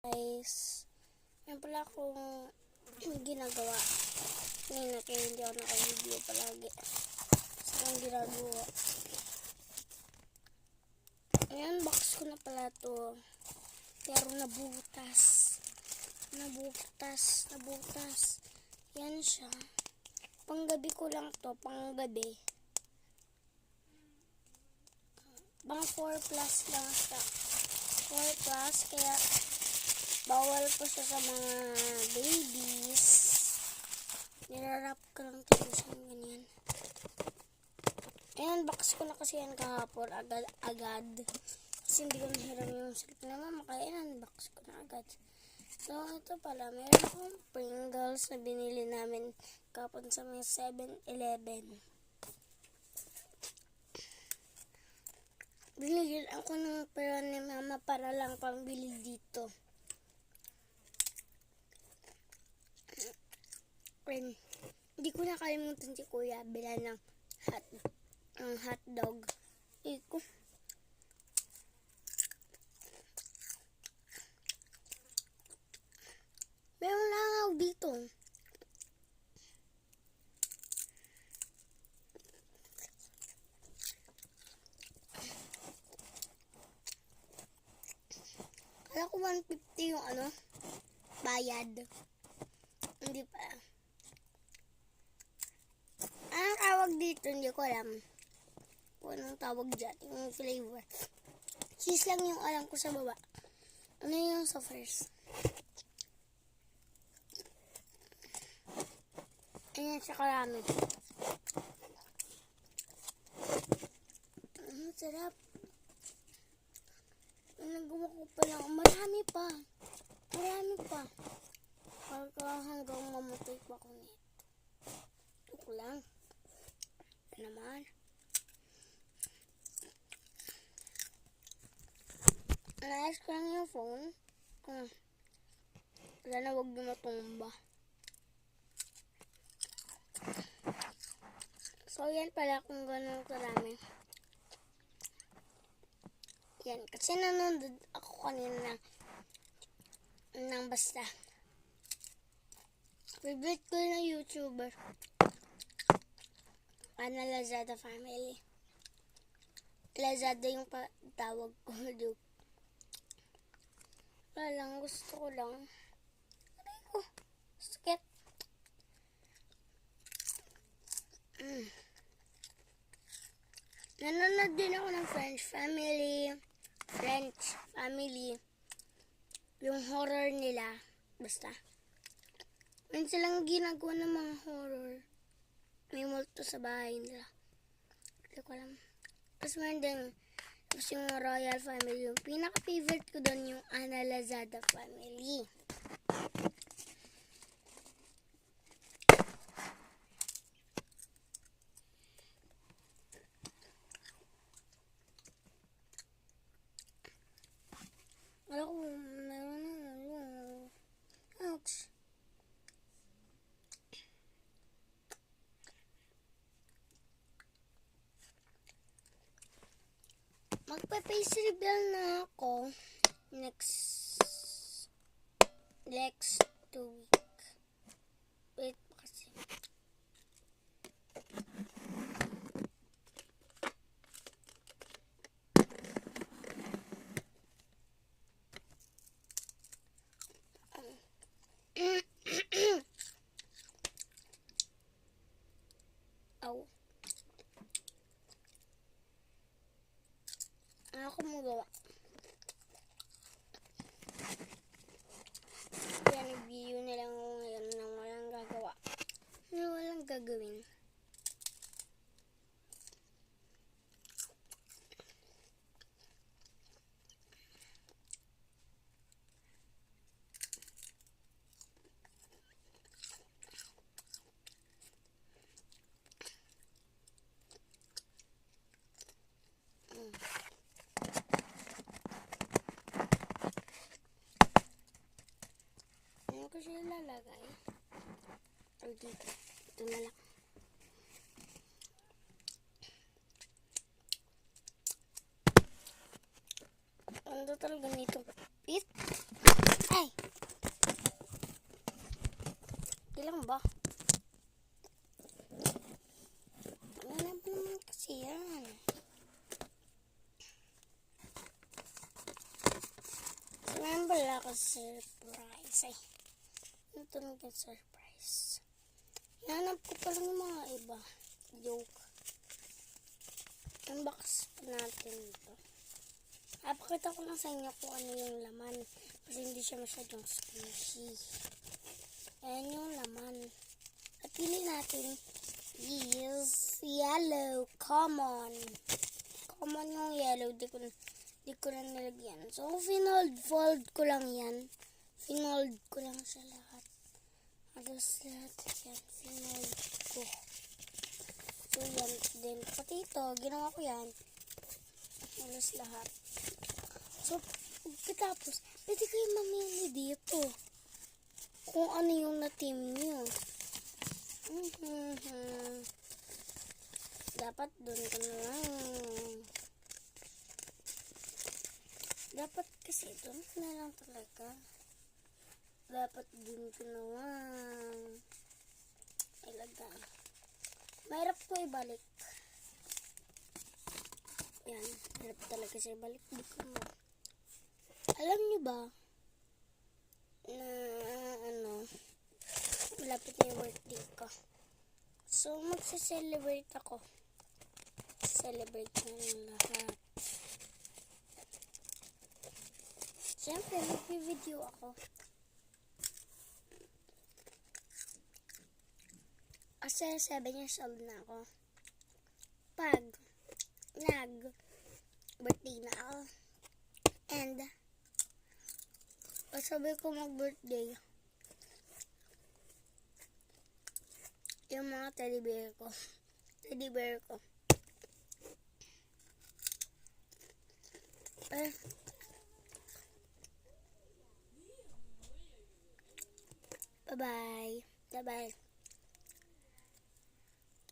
Guys, yan pala akong ginagawa. Ngayon kaya hindi ako naka-video palagi. So, ang ginagawa. Ayan, box ko na pala to. Pero nabutas. Yan siya. Panggabi ko lang to, panggabi. Pang 4 plus lang siya. 4 plus, kaya bawal po siya sa mga babies. Nirarap ko lang tayo siya ganyan. Ayan, box ko na kasi yan kahapon, agad. Kasi hindi ko nahiram yung cellphone na mama, kaya box ko na agad. So, ito pala, meron akong Pringles na binili namin kahapon sa may 7-Eleven. Binigyan ako ng pera ni mama para lang pambili dito. And, hindi ko nakalimutan si kuya bila ng hotdog. Iko. Meron langaw dito. Kala ko 150 yung bayad. Hindi pa. Anong tawag dito? Hindi ko alam. Kung anong tawag dyan. Yung flavor. Cheese lang yung alam ko sa baba. Ano yung sa first? Ayan, sa karami. Sarap. Nagawa ko pa lang. Marami pa. Pagka hanggang mamatay pa ko nito. Ito lang. Ito naman. Naayos ko lang yung phone. Sana huwag na matumba. So, yan pala kung gano'n karami. Yan. Kasi nanonood ako kanina ng basta. Favorite ko na YouTuber. Lazada Family. Lazada yung tawag ko. Wala lang. Gusto ko lang. Aray ko. Sakit. Nanonood din ako ng French Family. Yung horror nila. Basta. Minsan lang ginagawa ng mga horror. May multo sa bahay nila. Hindi ko alam. Tapos meron din yung Royal Family. Yung pinaka-favorite ko doon yung Lazada Family. Alam ko, meron na. Ouch. Magpa-face reveal na ako next 2 week. Wait pa kasi. Aw. Ako magawa. Kaya nag-video na lang ako ngayon nang walang gagawa. Walang gagawin. Ano ko siya lalagay? O dito. Ito na lang. Ano talaga nito? Pit? Ay! ba? Ano na ba naman kasi yan? Meron pala ako surprise. Ay, ito naging surprise. Hanap ko pa lang yung mga iba. Joke. Unbox pa natin ito. Pakita ko lang sa inyo kung ano yung laman. Kasi hindi siya masyadong squishy. Ayan yung laman. At pili natin is yellow. Common. Common yung yellow. Di ko na nilagyan. So, fold ko lang yan. Finold ko lang sa lahat. Halos lahat yan. Finold ko. So, yan din. Pati ito, ginawa ko yan. Halos lahat. So, pagkatapos, pwede kayo mamili dito. Kung ano yung na-team nyo. Dapat doon ka na lang. Dapat kasi doon ka na lang talaga. Dapat doon ka na lang. Ilagay. Mahirap ko ibalik. Yan. Mahirap talaga siya ibalik. Dito mo. Alam niyo ba na malapit na yung birthday ko. So, magsa-celebrate ako. Celebrate na ng lahat. Siyempre, mag-video ako. Kasi 7 years old na ako. Pag nag-birthday na ako. And, sabi ko mag-birthday, yung mga teddy bear ko. Bye-bye.